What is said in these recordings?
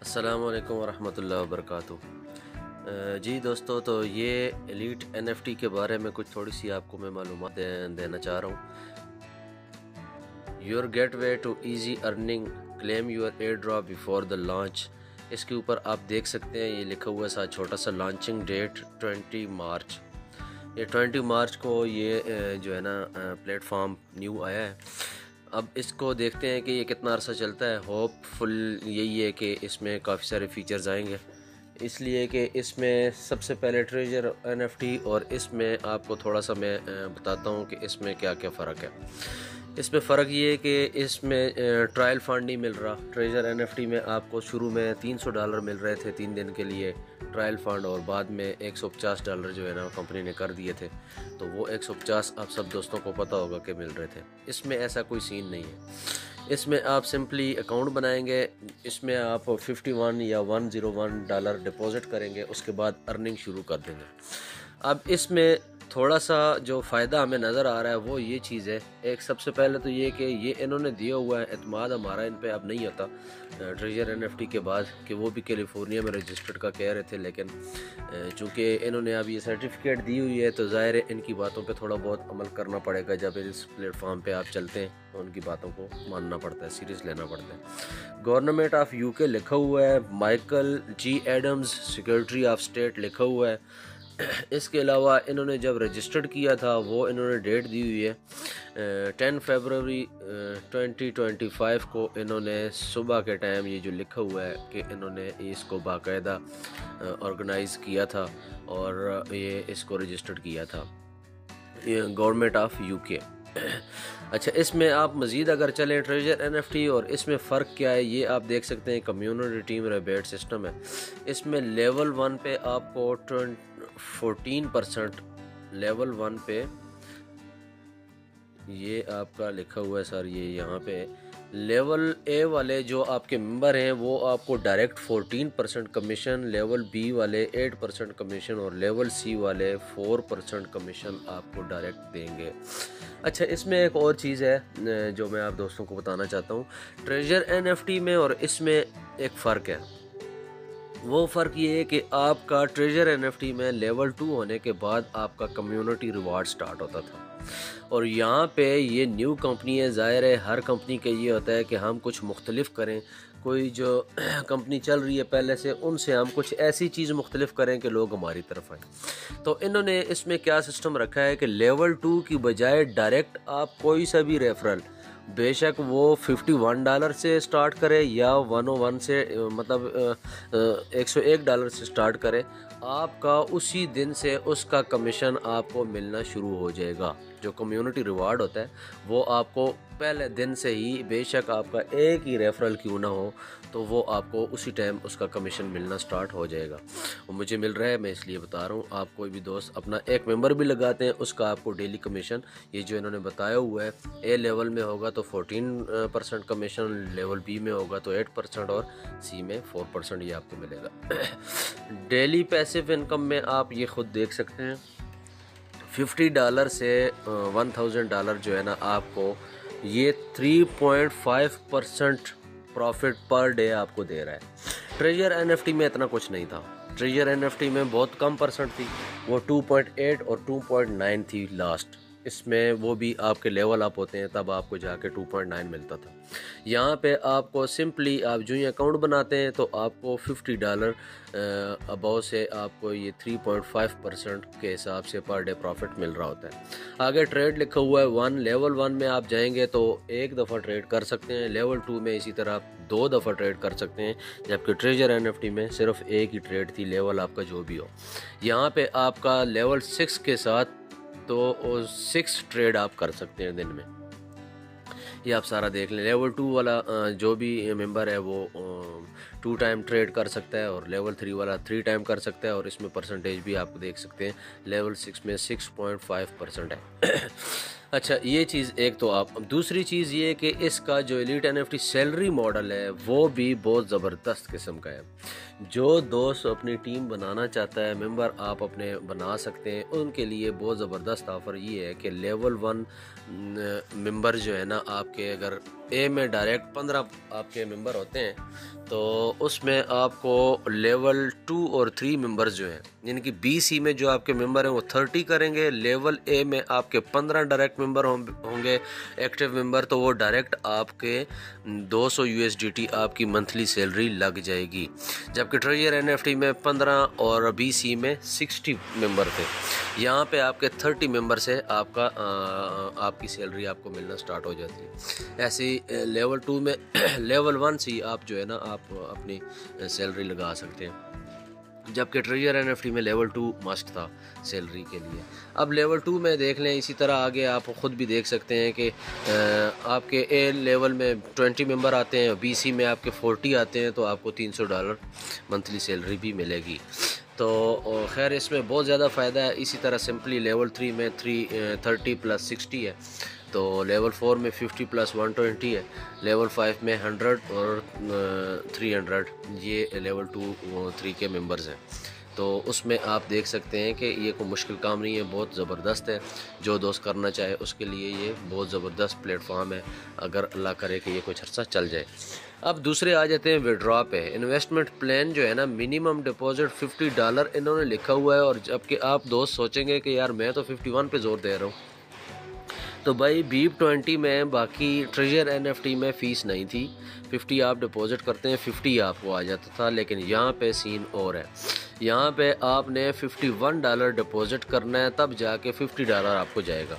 अस्सलाम वालेकुम वरहमतुल्लाहि वबरकातुहू। जी दोस्तों, तो ये एलीट एनएफटी के बारे में कुछ थोड़ी सी आपको मैं मालूमात देना चाह रहा हूँ। Your gateway to easy earning, claim your airdrop before the launch. इसके ऊपर आप देख सकते हैं, ये लिखा हुआ है साथ छोटा सा लॉन्चिंग डेट 20 मार्च। ये 20 मार्च को ये जो है ना प्लेटफॉर्म न्यू आया है। अब इसको देखते हैं कि ये कितना अरसा चलता है। होपफुल यही है कि इसमें काफ़ी सारे फीचर्स आएंगे, इसलिए कि इसमें सबसे पहले ट्रेजर एनएफटी और इसमें आपको थोड़ा सा मैं बताता हूँ कि इसमें क्या क्या फ़र्क है। इसमें फ़र्क ये है कि इसमें ट्रायल फंड नहीं मिल रहा। ट्रेजर एनएफटी में आपको शुरू में $300 मिल रहे थे 3 दिन के लिए ट्रायल फंड, और बाद में $150 जो है ना कंपनी ने कर दिए थे। तो वो 150 आप सब दोस्तों को पता होगा कि मिल रहे थे। इसमें ऐसा कोई सीन नहीं है। इसमें आप सिंपली अकाउंट बनाएंगे, इसमें आप 51 या $101 डिपॉजिट करेंगे, उसके बाद अर्निंग शुरू कर देंगे। अब इसमें थोड़ा सा जो फ़ायदा हमें नज़र आ रहा है वो ये चीज़ है। एक सबसे पहले तो ये कि ये इन्होंने दिया हुआ है, एतमाद हमारा इन पे अब नहीं होता ट्रेजर एनएफटी के बाद, कि वो भी कैलिफोर्निया में रजिस्टर्ड का कह रहे थे, लेकिन चूँकि इन्होंने अब ये सर्टिफिकेट दी हुई है तो ज़ाहिर है इनकी बातों पे थोड़ा बहुत अमल करना पड़ेगा। जब इस प्लेटफॉर्म पे आप चलते हैं तो उनकी बातों को मानना पड़ता है, सीरियस लेना पड़ता है। गवर्नमेंट ऑफ यूके लिखा हुआ है, Michael G Adams secretary of state लिखा हुआ है। इसके अलावा इन्होंने जब रजिस्टर्ड किया था वो इन्होंने डेट दी हुई है 10 फरवरी 2025 को। इन्होंने सुबह के टाइम ये जो लिखा हुआ है कि इन्होंने इसको बाकायदा ऑर्गेनाइज़ किया था और ये इसको रजिस्टर्ड किया था, ये गवर्नमेंट ऑफ यूके। अच्छा, इसमें आप मज़ीद अगर चलें ट्रेजर एनएफटी और इसमें फ़र्क क्या है ये आप देख सकते हैं। कम्युनिटी टीम रिबेट सिस्टम है। इसमें लेवल 1 पे आपको 14%, लेवल 1 पे ये आपका लिखा हुआ है सर, ये यहाँ पे लेवल ए वाले जो आपके मेंबर हैं वो आपको डायरेक्ट 14% कमीशन, लेवल बी वाले 8% कमीशन और लेवल सी वाले 4% कमीशन आपको डायरेक्ट देंगे। अच्छा, इसमें एक और चीज़ है जो मैं आप दोस्तों को बताना चाहता हूँ। ट्रेजर एनएफटी में और इसमें एक फ़र्क है। वो फ़र्क ये है कि आपका ट्रेजर एनएफटी में लेवल 2 होने के बाद आपका कम्युनिटी रिवार्ड स्टार्ट होता था, और यहाँ पे ये न्यू कंपनी है। ज़ाहिर है हर कंपनी का ये होता है कि हम कुछ मुख्तलिफ करें। कोई जो कंपनी चल रही है पहले से, उनसे हम कुछ ऐसी चीज़ मुख्तलिफ करें कि लोग हमारी तरफ आएँ। तो इन्होंने इसमें क्या सिस्टम रखा है कि लेवल 2 की बजाय डायरेक्ट आप कोई सा भी रेफरल, बेशक वो $51 से स्टार्ट करे या 101 से मतलब $101 से स्टार्ट करे, आपका उसी दिन से उसका कमीशन आपको मिलना शुरू हो जाएगा। जो कम्युनिटी रिवार्ड होता है वो आपको पहले दिन से ही, बेशक आपका एक ही रेफरल क्यों ना हो, तो वो आपको उसी टाइम उसका कमीशन मिलना स्टार्ट हो जाएगा। वो मुझे मिल रहा है, मैं इसलिए बता रहा हूँ। आप कोई भी दोस्त अपना एक मेंबर भी लगाते हैं, उसका आपको डेली कमीशन ये जो इन्होंने बताया हुआ है, ए लेवल में होगा तो 14% कमीशन, लेवल बी में होगा तो 8% और सी में 4% ये आपको मिलेगा। डेली पैसिव इनकम में आप ये खुद देख सकते हैं, $50 से $1000 जो है ना आपको ये 3.5% प्रॉफिट पर डे आपको दे रहा है। ट्रेजर एनएफटी में इतना कुछ नहीं था। ट्रेजर एनएफटी में बहुत कम परसेंट थी, वो 2.8 और 2.9 थी लास्ट। इसमें वो भी आपके लेवल अप होते हैं तब आपको जाके 2.9 मिलता था। यहाँ पे आपको सिंपली आप जो ही अकाउंट बनाते हैं तो आपको $50 अबव से आपको ये 3.5% के हिसाब से पर डे प्रॉफिट मिल रहा होता है। आगे ट्रेड लिखा हुआ है 1, लेवल 1 में आप जाएंगे तो एक दफ़ा ट्रेड कर सकते हैं, लेवल 2 में इसी तरह आप 2 दफ़ा ट्रेड कर सकते हैं, जबकि ट्रेजर एनएफटी में सिर्फ एक ही ट्रेड थी, लेवल आपका जो भी हो। यहाँ पे आपका लेवल 6 के साथ तो 6 ट्रेड आप कर सकते हैं दिन में। ये आप सारा देख लें। लेवल 2 वाला जो भी मेंबर है वो 2 टाइम ट्रेड कर सकता है, और लेवल 3 वाला 3 टाइम कर सकता है, और इसमें परसेंटेज भी आप देख सकते हैं। लेवल 6 में 6.5% है। अच्छा, ये चीज़ एक तो आप। दूसरी चीज़ ये कि इसका जो एलीट एनएफटी सैलरी मॉडल है वो भी बहुत ज़बरदस्त किस्म का है। जो दोस्त अपनी टीम बनाना चाहता है, मेंबर आप अपने बना सकते हैं, उनके लिए बहुत ज़बरदस्त ऑफ़र ये है कि लेवल 1 मेंबर जो है ना आपके, अगर ए में डायरेक्ट 15 आपके मेंबर होते हैं, तो उसमें आपको लेवल 2 और 3 मेंबर्स जो हैं, यानी कि बी सी में जो आपके मेंबर हैं वो 30 करेंगे, लेवल ए में आपके 15 डायरेक्ट मेंबर होंगे एक्टिव मेंबर, तो वो डायरेक्ट आपके 200 USDT आपकी मंथली सैलरी लग जाएगी। जबकि ट्रेजर NFT में 15 और बी सी में 60 मेंबर थे, यहाँ पे आपके 30 मेंबर से आपकी सैलरी आपको मिलना स्टार्ट हो जाती है। ऐसे लेवल 2 में लेवल 1 से आप जो है ना आप अपनी सैलरी लगा सकते हैं, जबकि ट्रेजर NFT में लेवल 2 मस्ट था सैलरी के लिए। अब लेवल 2 में देख लें, इसी तरह आगे आप ख़ुद भी देख सकते हैं कि आपके ए लेवल में 20 मेंबर आते हैं, BC में आपके 40 आते हैं, तो आपको $300 मंथली सैलरी भी मिलेगी। तो खैर इसमें बहुत ज़्यादा फ़ायदा है। इसी तरह सिंपली लेवल 3 में 30 + 60 है, तो लेवल 4 में 50 + 120 है, लेवल 5 में 100 और 300 ये लेवल 2 3 के मेंबर्स हैं। तो उसमें आप देख सकते हैं कि ये कोई मुश्किल काम नहीं है, बहुत ज़बरदस्त है। जो दोस्त करना चाहे उसके लिए ये बहुत ज़बरदस्त प्लेटफॉर्म है, अगर अल्लाह करे कि ये कुछ अर्सा चल जाए। अब दूसरे आ जाते हैं विड्रॉ पे। इन्वेस्टमेंट प्लान जो है ना, मिनिमम डिपॉजिट $50 इन्होंने लिखा हुआ है, और जबकि आप दोस्त सोचेंगे कि यार मैं तो 51 पे ज़ोर दे रहा हूँ, तो भाई BEEP20 में बाकी ट्रेजर NFT में फ़ीस नहीं थी। 50 आप डिपॉजिट करते हैं, 50 आपको आ जाता था, लेकिन यहाँ पे सीन और है। यहाँ पे आपने $51 डिपॉजिट करना है, तब जाके $50 आपको जाएगा।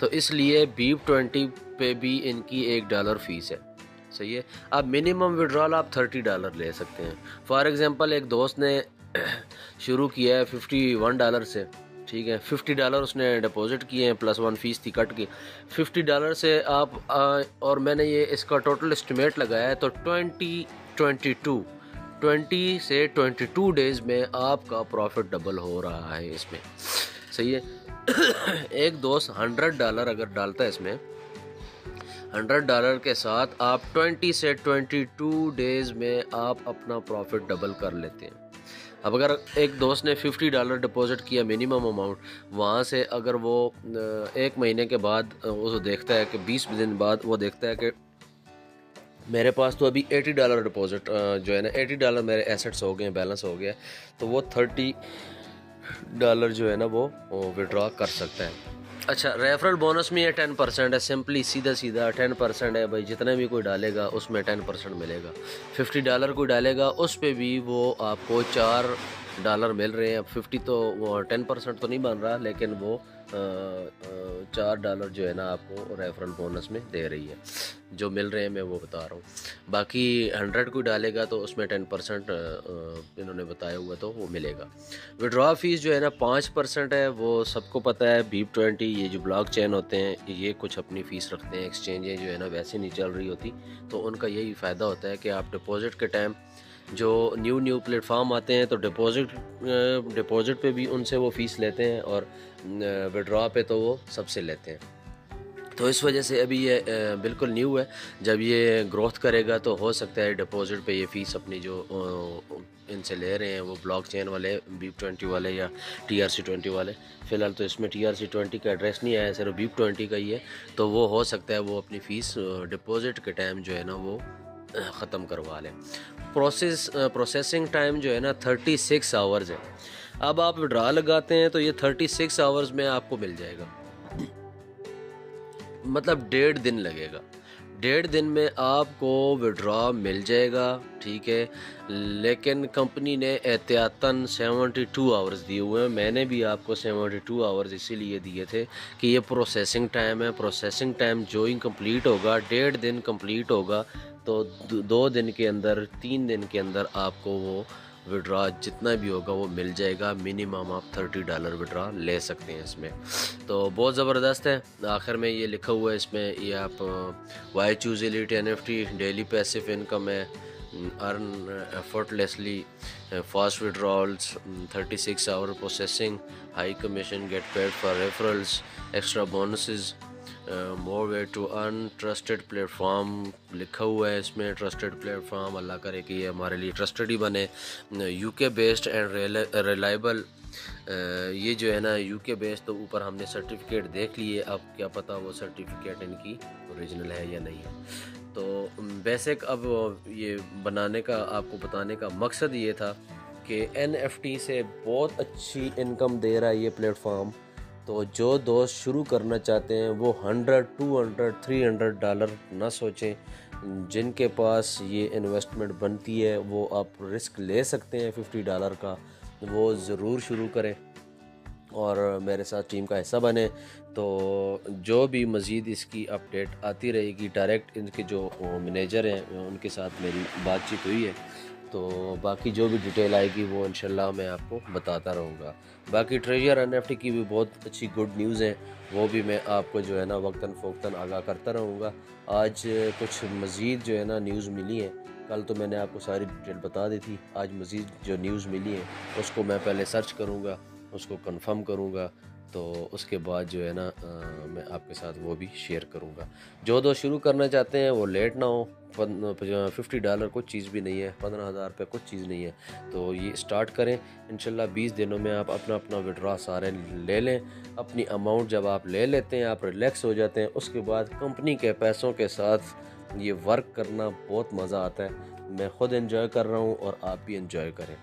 तो इसलिए BEEP20 पे भी इनकी $1 फ़ीस है, सही है। अब मिनिमम विड्रॉल आप $30 ले सकते हैं। फॉर एग्ज़ाम्पल एक दोस्त ने शुरू किया है $51 से, ठीक है, $50 उसने डिपॉजिट किए हैं, +1 फ़ीस थी कट की। $50 से आप और मैंने ये इसका टोटल एस्टिमेट लगाया है, तो 20 से 22 डेज़ में आपका प्रॉफिट डबल हो रहा है इसमें, सही है। एक दोस्त $100 अगर डालता है इसमें, $100 के साथ आप 20 से 22 डेज़ में आप अपना प्रॉफिट डबल कर लेते हैं। अब अगर एक दोस्त ने $50 डिपॉजिट किया मिनिमम अमाउंट, वहाँ से अगर वो 1 महीने के बाद वो देखता है कि 20 दिन बाद वो देखता है कि मेरे पास तो अभी $80 डिपॉजिट जो है ना, $80 मेरे एसेट्स हो गए, बैलेंस हो गया, तो वो $30 जो है ना वो विड्रॉ कर सकता है। अच्छा, रेफरल बोनस में ये 10% है, सिंपली सीधा 10% है भाई। जितना भी कोई डालेगा उसमें 10% मिलेगा। $50 कोई डालेगा उस पे भी वो आपको $4 मिल रहे हैं। अब 50 तो वो 10% तो नहीं बन रहा, लेकिन वो $4 जो है ना आपको रेफरल बोनस में दे रही है। जो मिल रहे हैं मैं वो बता रहा हूँ। बाकी 100 कोई डालेगा तो उसमें 10% इन्होंने बताया हुआ तो वो मिलेगा। विड्रॉ फीस जो है ना 5% है, वो सबको पता है। BEEP20 ये जो ब्लॉक चेन होते हैं ये कुछ अपनी फ़ीस रखते हैं, एक्सचेंजें जो है ना वैसे नहीं चल रही होती, तो उनका यही फ़ायदा होता है कि आप डिपॉजिट के टाइम जो न्यू प्लेटफॉर्म आते हैं तो डिपॉजिट पे भी उनसे वो फ़ीस लेते हैं, और विड्रॉ पे तो वो सबसे लेते हैं। तो इस वजह से अभी ये बिल्कुल न्यू है। जब ये ग्रोथ करेगा तो हो सकता है डिपॉजिट पे ये फ़ीस अपनी जो इनसे ले रहे हैं वो ब्लॉक चेन वाले, BEEP20 वाले या TRC20 वाले। फ़िलहाल तो इसमें TRC20 का एड्रेस नहीं आया, सिर्फ BEEP20 का ही है, तो वो हो सकता है वो अपनी फ़ीस डिपॉजिट के टाइम जो है ना वो ख़त्म करवा लें। प्रोसेसिंग टाइम जो है ना 36 आवर्स है। अब आप विड्रॉ लगाते हैं तो ये 36 आवर्स में आपको मिल जाएगा, मतलब 1.5 दिन लगेगा। 1.5 दिन में आपको विड्रॉ मिल जाएगा, ठीक है। लेकिन कंपनी ने एहतियातन 72 आवर्स दिए हुए हैं। मैंने भी आपको 72 आवर्स इसीलिए दिए थे कि ये प्रोसेसिंग टाइम है। प्रोसेसिंग टाइम जो ही कंप्लीट होगा, 1.5 दिन कंप्लीट होगा, तो 2 दिन के अंदर, 3 दिन के अंदर आपको वो विड्रॉ जितना भी होगा वो मिल जाएगा। मिनिमम आप $30 विड्रॉ ले सकते हैं इसमें, तो बहुत ज़बरदस्त है। आखिर में ये लिखा हुआ है इसमें, ये आप why choose elite NFT, daily passive income है, earn effortlessly, fast withdrawals, 36 hour processing, high commission, get paid for referrals, extra bonuses, more way to earn, trusted platform लिखा हुआ है इसमें। ट्रस्टेड प्लेटफॉर्म, अल्लाह करे कि ये हमारे लिए ट्रस्टेड ही बने। UK बेस्ड एंड रिलायबल, ये जो है ना UK बेस्ड, तो ऊपर हमने सर्टिफिकेट देख लिए, अब क्या पता वो सर्टिफिकेट इनकी ओरिजिनल है या नहीं है। तो बेसिक अब ये बनाने का आपको बताने का मकसद ये था कि NFT से बहुत अच्छी इनकम दे रहा है ये प्लेटफॉर्म। तो जो दोस्त शुरू करना चाहते हैं वो 100, 200, $300 ना सोचें। जिनके पास ये इन्वेस्टमेंट बनती है वो आप रिस्क ले सकते हैं $50 का, वो ज़रूर शुरू करें और मेरे साथ टीम का हिस्सा बने। तो जो भी मज़ीद इसकी अपडेट आती रहेगी, डायरेक्ट इनके जो मैनेजर हैं उनके साथ मेरी बातचीत हुई है, तो बाकी जो भी डिटेल आएगी वो इंशाल्लाह मैं आपको बताता रहूँगा। बाकी ट्रेजर NFT की भी बहुत अच्छी गुड न्यूज़ है, वो भी मैं आपको जो है ना वक्तन फ़ोक्तन आगाह करता रहूँगा। आज कुछ मज़ीद जो है ना न्यूज़ मिली है, कल तो मैंने आपको सारी डिटेल बता दी थी, आज मज़ीद जो न्यूज़ मिली है उसको मैं पहले सर्च करूँगा, उसको कंफर्म करूँगा, तो उसके बाद जो है ना मैं आपके साथ वो भी शेयर करूँगा। जो दोस्त शुरू करना चाहते हैं वो लेट ना हो। $50 कुछ चीज़ भी नहीं है, 15,000 रुपये कुछ चीज़ नहीं है। तो ये स्टार्ट करें, इंशाल्लाह 20 दिनों में आप अपना अपना विड्रॉ सारे ले लें। अपनी अमाउंट जब आप ले लेते हैं आप रिलैक्स हो जाते हैं, उसके बाद कंपनी के पैसों के साथ ये वर्क करना बहुत मज़ा आता है। मैं ख़ुद एंजॉय कर रहा हूँ और आप भी एंजॉय करें।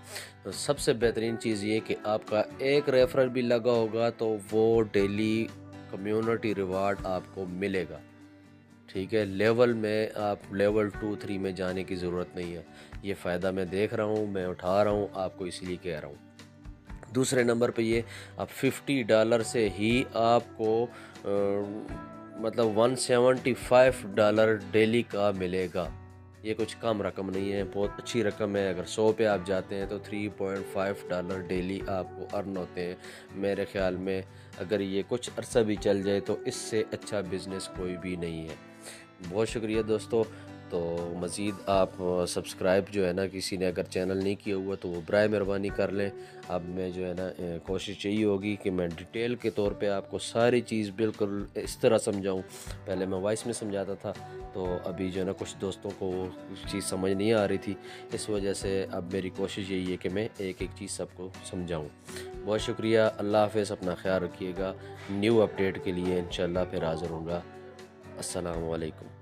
तो सबसे बेहतरीन चीज़ ये कि आपका एक रेफरल भी लगा होगा तो वो डेली कम्युनिटी रिवार्ड आपको मिलेगा। ठीक है, लेवल में आप लेवल 2, 3 में जाने की ज़रूरत नहीं है। ये फ़ायदा मैं देख रहा हूँ, मैं उठा रहा हूँ, आपको इसलिए कह रहा हूँ। दूसरे नंबर पे ये अब $50 से ही आपको मतलब $175 डेली का मिलेगा। ये कुछ कम रकम नहीं है, बहुत अच्छी रकम है। अगर 100 पे आप जाते हैं तो $3.5 डेली आपको अर्न होते हैं। मेरे ख़्याल में अगर ये कुछ अरसा भी चल जाए तो इससे अच्छा बिज़नेस कोई भी नहीं है। बहुत शुक्रिया दोस्तों। तो मज़ीद आप सब्सक्राइब जो है ना, किसी ने अगर चैनल नहीं किया हुआ तो वो बराए मेहरबानी कर लें। अब मैं जो है ना कोशिश यही होगी कि मैं डिटेल के तौर पे आपको सारी चीज़ बिल्कुल इस तरह समझाऊं। पहले मैं वॉइस में समझाता था, तो अभी जो है ना कुछ दोस्तों को वो चीज़ समझ नहीं आ रही थी, इस वजह से अब मेरी कोशिश यही है कि मैं एक एक चीज़ सबको समझाऊँ। बहुत शुक्रिया, अल्लाह हाफ़िज़, अपना ख्याल रखिएगा। न्यू अपडेट के लिए इंशाल्लाह फिर हाज़िर होऊंगा। अस्सलामु अलैकुम।